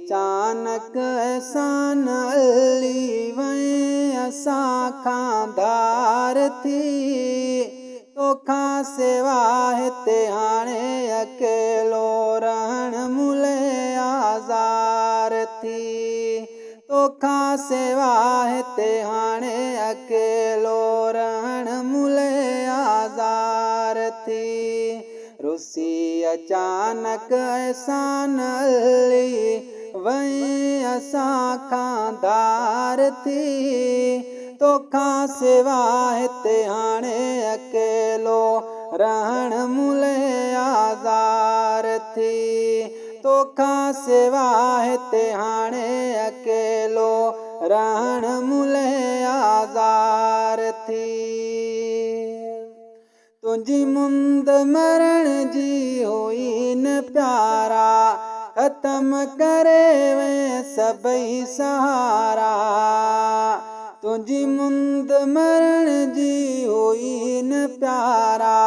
अचानक अहसान अली वई असां खां धार थी। तोखां सिवा हिते हाणे अकेलो रहण मुले आज़ार थी। तोखां सिवा हिते हाणे अकेलो रहण मुले आज़ार थी। रुसी अचानक अहसान अली वई असां खां धार थी। तोखां सिवा हिते हाणे अकेलो रहण मुले आज़ार थी। तोखां सिवा हिते हाणे अकेलो रहण मुले आज़ार थी। तुंहिंजी मुंद मरण जी हुई न प्यारा ख़त्म करे वई सभई सहारा। तुंहिंजी मुंद मरण जी हुई न प्यारा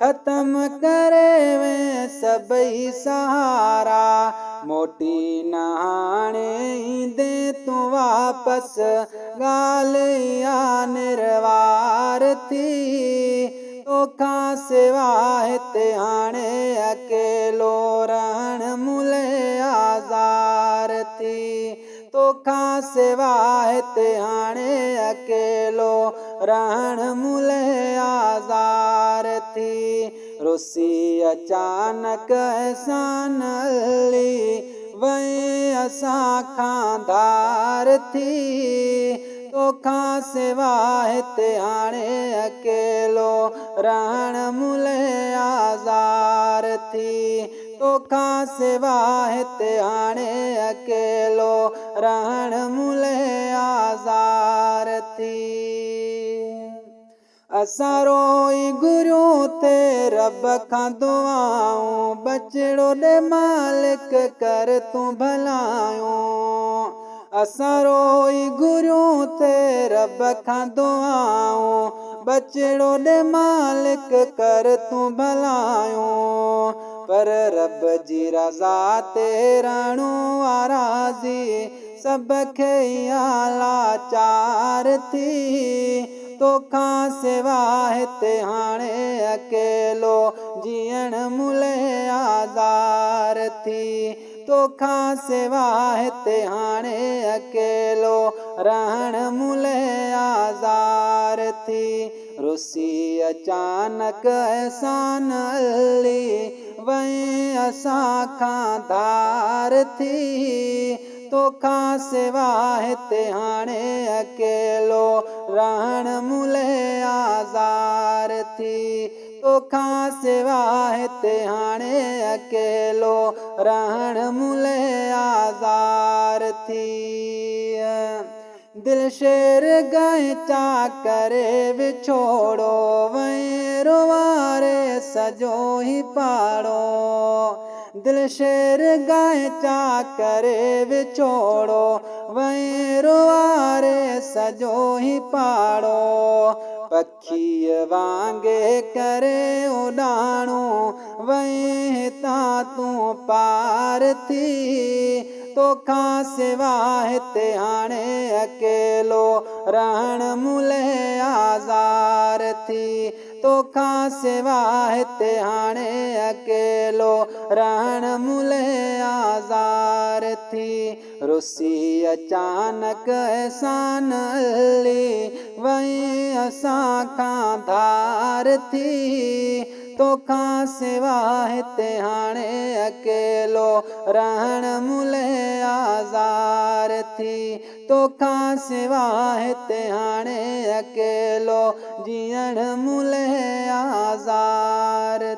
ख़त्म करे वई सभई सहारा। मोटी न हाणे ईंदे तूं वापसि ॻाल्हि इहा निर्वार थी। तोखां सिवा हिते हाणे अकेलो रहण मुले आज़ार थी। तोखां सिवा हिते हाणे अकेलो रहण मुले आज़ार थी। रुसी अचानक अहसान अली वई असां खां धार थी। तोखां सिवा हिते हाणे अकेलो रहण मुले आज़ार थी। तोखां सिवा हिते हाणे अकेलो रहण मुले आज़ार थी। असां रोई गुरूं ते रब खां दुआऊं बचड़ो ॾे मालिक कर तूं भलायूं। असां रोई गुरूं ते रब खां दुआऊं बचड़ो ॾे मालिक कर तूं भलायूं। पर रब जी रज़ा ते रहणो आ राज़ी सभ खे इहा लाचार थी। तोखां सिवा हिते हाणे अकेलो जीअण मुले आज़ार थी। तोखां सिवा हिते हाणे अकेलो रहण मुले आज़ार थी। रुसी अचानक अहसान अली वई असां खां धार थी। तोखां सिवा हिते हाणे अकेलो रहण मुले आज़ार थी। तोखां सिवा हिते हाणे अकेलो रहण मुले आज़ार थी। दिल शेर गांइ चा करे विछोड़ो वई रुवारे सॼो ई पाड़ो। दिल शेर गांइ चा करे विछोड़ो वई रुवारे सॼो ई पाड़ो। पखीअ वांगे करे उॾाणो वई हितां तूं पार थी। तोखां सिवा हिते हाणे अकेलो रहण मुले आज़ार थी। तोखां सिवा हिते हाणे अकेलो रहण मुले आज़ार थी। रुसी अचानक अहसान अली वई असां खां धार थी। तोखां सिवा हिते हाणे अकेलो रहण मुले आज़ार थी। तोखां सिवा हिते हाणे अकेलो जीअण मुले आज़ार